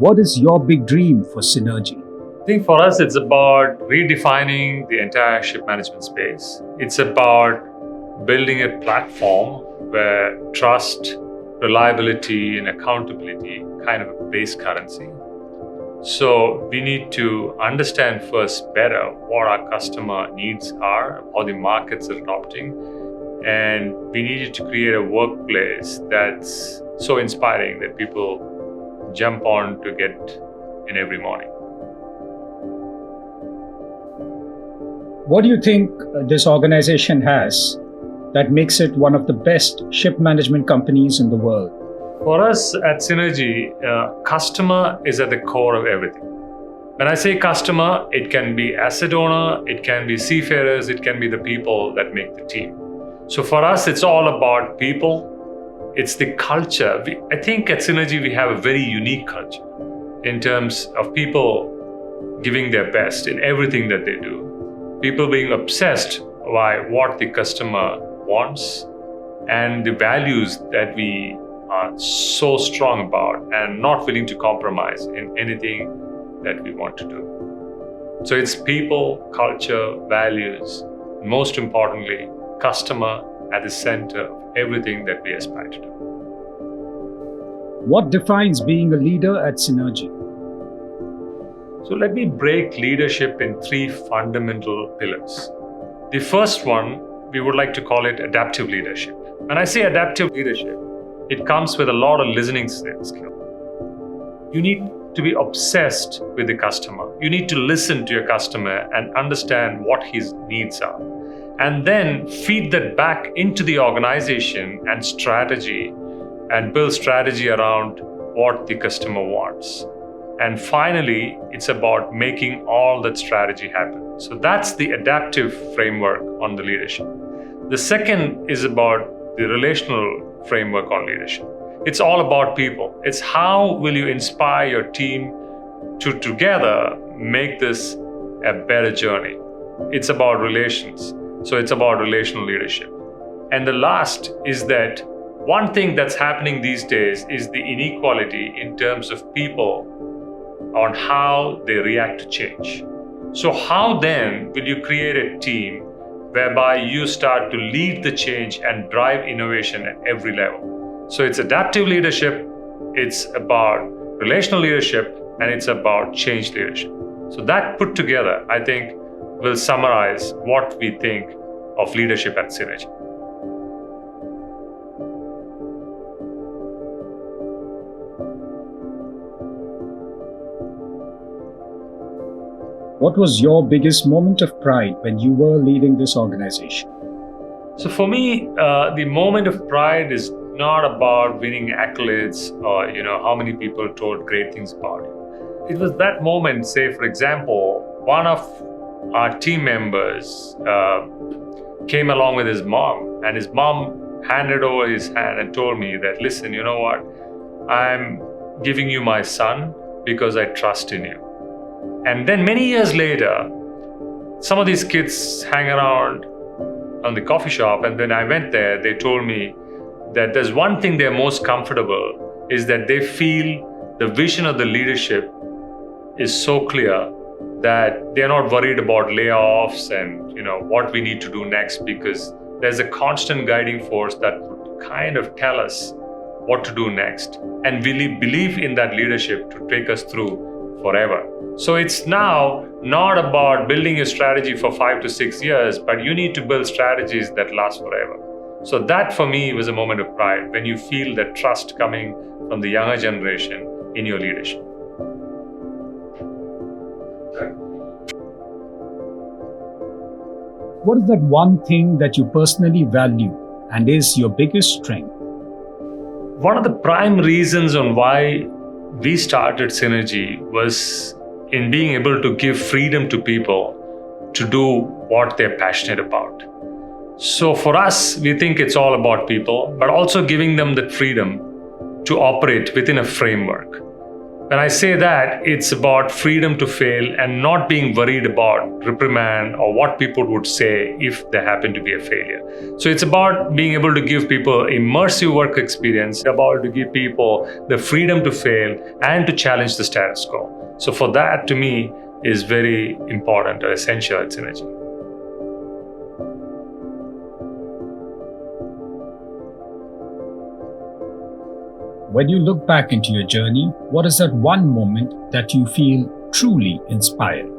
What is your big dream for Synergy? I think for us, it's about redefining the entire ship management space. It's about building a platform where trust, reliability, and accountability kind of a base currency. So we need to understand first better what our customer needs are, how the markets are adopting, and we needed to create a workplace that's so inspiring that people jump on to get in every morning. What do you think this organization has that makes it one of the best ship management companies in the world? For us at Synergy, customer is at the core of everything. When I say customer, it can be asset owner, it can be seafarers, it can be the people that make the team. So for us, it's all about people. It's the culture. I think at Synergy, we have a very unique culture in terms of people giving their best in everything that they do. People being obsessed by what the customer wants and the values that we are so strong about and not willing to compromise in anything that we want to do. So it's people, culture, values, and most importantly, customer at the center of everything that we aspire to do. What defines being a leader at Synergy? So let me break leadership in three fundamental pillars. The first one, we would like to call it adaptive leadership. When I say adaptive leadership, it comes with a lot of listening skill. You need to be obsessed with the customer. You need to listen to your customer and understand what his needs are. And then feed that back into the organization and strategy and build strategy around what the customer wants. And finally, it's about making all that strategy happen. So that's the adaptive framework on the leadership. The second is about the relational framework on leadership. It's all about people. It's how will you inspire your team to together make this a better journey. It's about relations. So it's about relational leadership. And the last is that one thing that's happening these days is the inequality in terms of people on how they react to change. So how then will you create a team whereby you start to lead the change and drive innovation at every level? So it's adaptive leadership, it's about relational leadership, and it's about change leadership. So that put together, I think, will summarize what we think of leadership at Synergy. What was your biggest moment of pride when you were leading this organization? So for me, the moment of pride is not about winning accolades or how many people told great things about it. It was that moment, say for example, one of our team members came along with his mom, and his mom handed over his hand and told me that, listen, you know what, I'm giving you my son because I trust in you. And then many years later, some of these kids hang around on the coffee shop, and when I went there, they told me that there's one thing they're most comfortable is that they feel the vision of the leadership is so clear that they're not worried about layoffs and what we need to do next, because there's a constant guiding force that would kind of tell us what to do next and really believe in that leadership to take us through forever. So it's now not about building a strategy for 5 to 6 years, but you need to build strategies that last forever. So that for me was a moment of pride when you feel that trust coming from the younger generation in your leadership. What is that one thing that you personally value and is your biggest strength? One of the prime reasons on why we started Synergy was in being able to give freedom to people to do what they're passionate about. So for us, we think it's all about people, but also giving them the freedom to operate within a framework. When I say that, it's about freedom to fail and not being worried about reprimand or what people would say if they happen to be a failure. So it's about being able to give people immersive work experience, about to give people the freedom to fail and to challenge the status quo. So for that, to me, is very important or essential at Synergy. When you look back into your journey, what is that one moment that you feel truly inspired?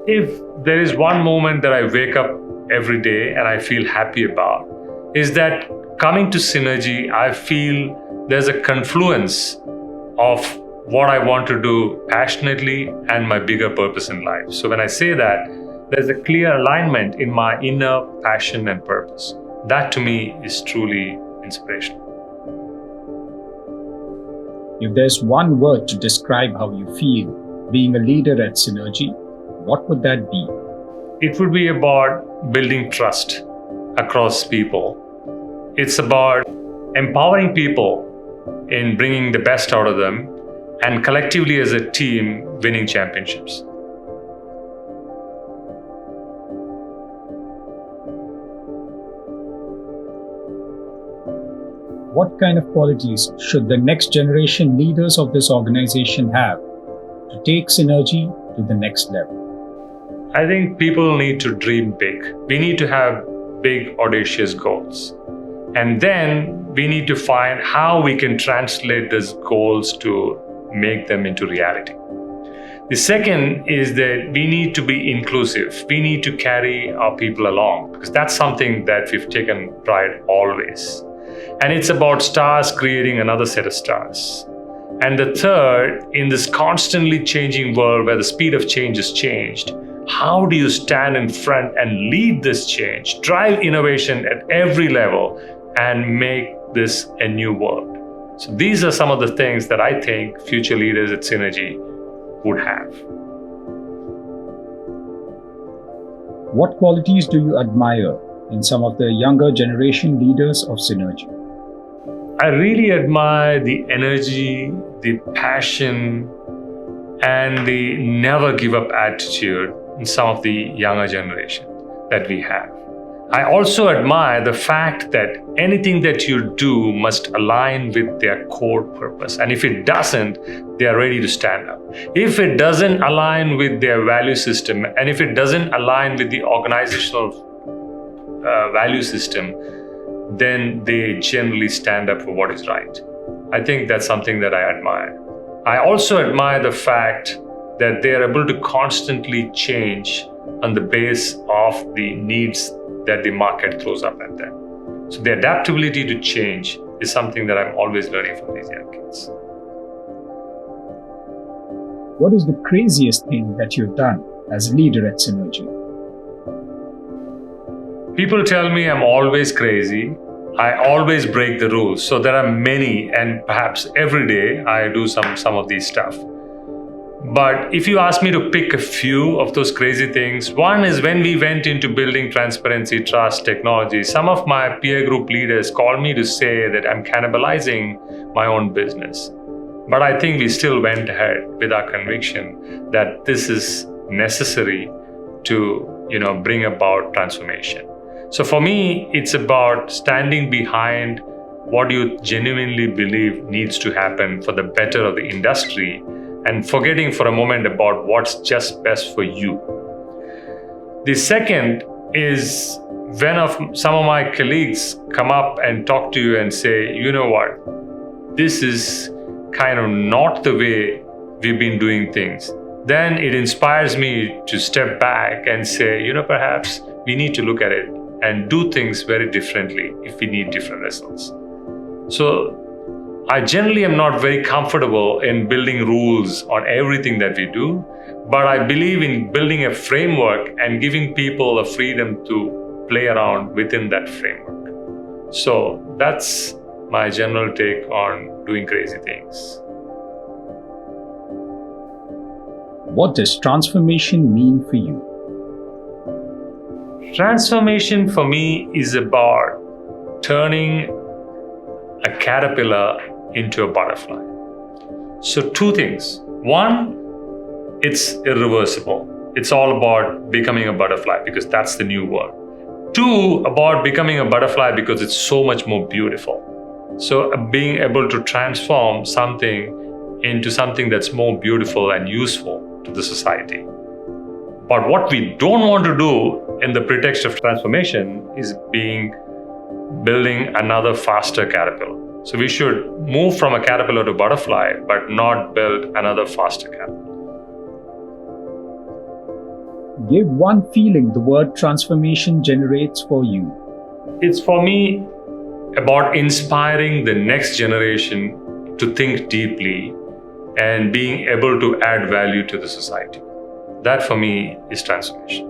If there is one moment that I wake up every day and I feel happy about, is that coming to Synergy, I feel there's a confluence of what I want to do passionately and my bigger purpose in life. So when I say that, there's a clear alignment in my inner passion and purpose. That to me is truly inspirational. If there's one word to describe how you feel being a leader at Synergy, what would that be? It would be about building trust across people. It's about empowering people in bringing the best out of them and collectively as a team winning championships. What kind of qualities should the next generation leaders of this organization have to take Synergy to the next level? I think people need to dream big. We need to have big, audacious goals. And then we need to find how we can translate these goals to make them into reality. The second is that we need to be inclusive. We need to carry our people along because that's something that we've taken pride always. And it's about stars creating another set of stars. And the third, in this constantly changing world where the speed of change has changed, how do you stand in front and lead this change, drive innovation at every level, and make this a new world? So these are some of the things that I think future leaders at Synergy would have. What qualities do you admire in some of the younger generation leaders of Synergy? I really admire the energy, the passion, and the never give up attitude in some of the younger generation that we have. I also admire the fact that anything that you do must align with their core purpose. And if it doesn't, they are ready to stand up. If it doesn't align with their value system, and if it doesn't align with the organizational value system, then they generally stand up for what is right. I think that's something that I admire. I also admire the fact that they are able to constantly change on the base of the needs that the market throws up at them. So the adaptability to change is something that I'm always learning from these young kids. What is the craziest thing that you've done as a leader at Synergy? People tell me I'm always crazy. I always break the rules. So there are many, and perhaps every day I do some of these stuff. But if you ask me to pick a few of those crazy things, one is when we went into building transparency, trust, technology, some of my peer group leaders called me to say that I'm cannibalizing my own business. But I think we still went ahead with our conviction that this is necessary to bring about transformation. So for me, it's about standing behind what you genuinely believe needs to happen for the better of the industry and forgetting for a moment about what's just best for you. The second is when some of my colleagues come up and talk to you and say, you know what, this is kind of not the way we've been doing things. Then it inspires me to step back and say, perhaps we need to look at it and do things very differently if we need different results. So I generally am not very comfortable in building rules on everything that we do, but I believe in building a framework and giving people the freedom to play around within that framework. So that's my general take on doing crazy things. What does transformation mean for you? Transformation for me is about turning a caterpillar into a butterfly. So two things. One, it's irreversible. It's all about becoming a butterfly because that's the new word. Two, about becoming a butterfly because it's so much more beautiful. So being able to transform something into something that's more beautiful and useful to the society. But what we don't want to do in the pretext of transformation is building another faster caterpillar. So we should move from a caterpillar to butterfly, but not build another faster caterpillar. Give one feeling the word transformation generates for you. It's for me about inspiring the next generation to think deeply and being able to add value to the society. That for me is transformation.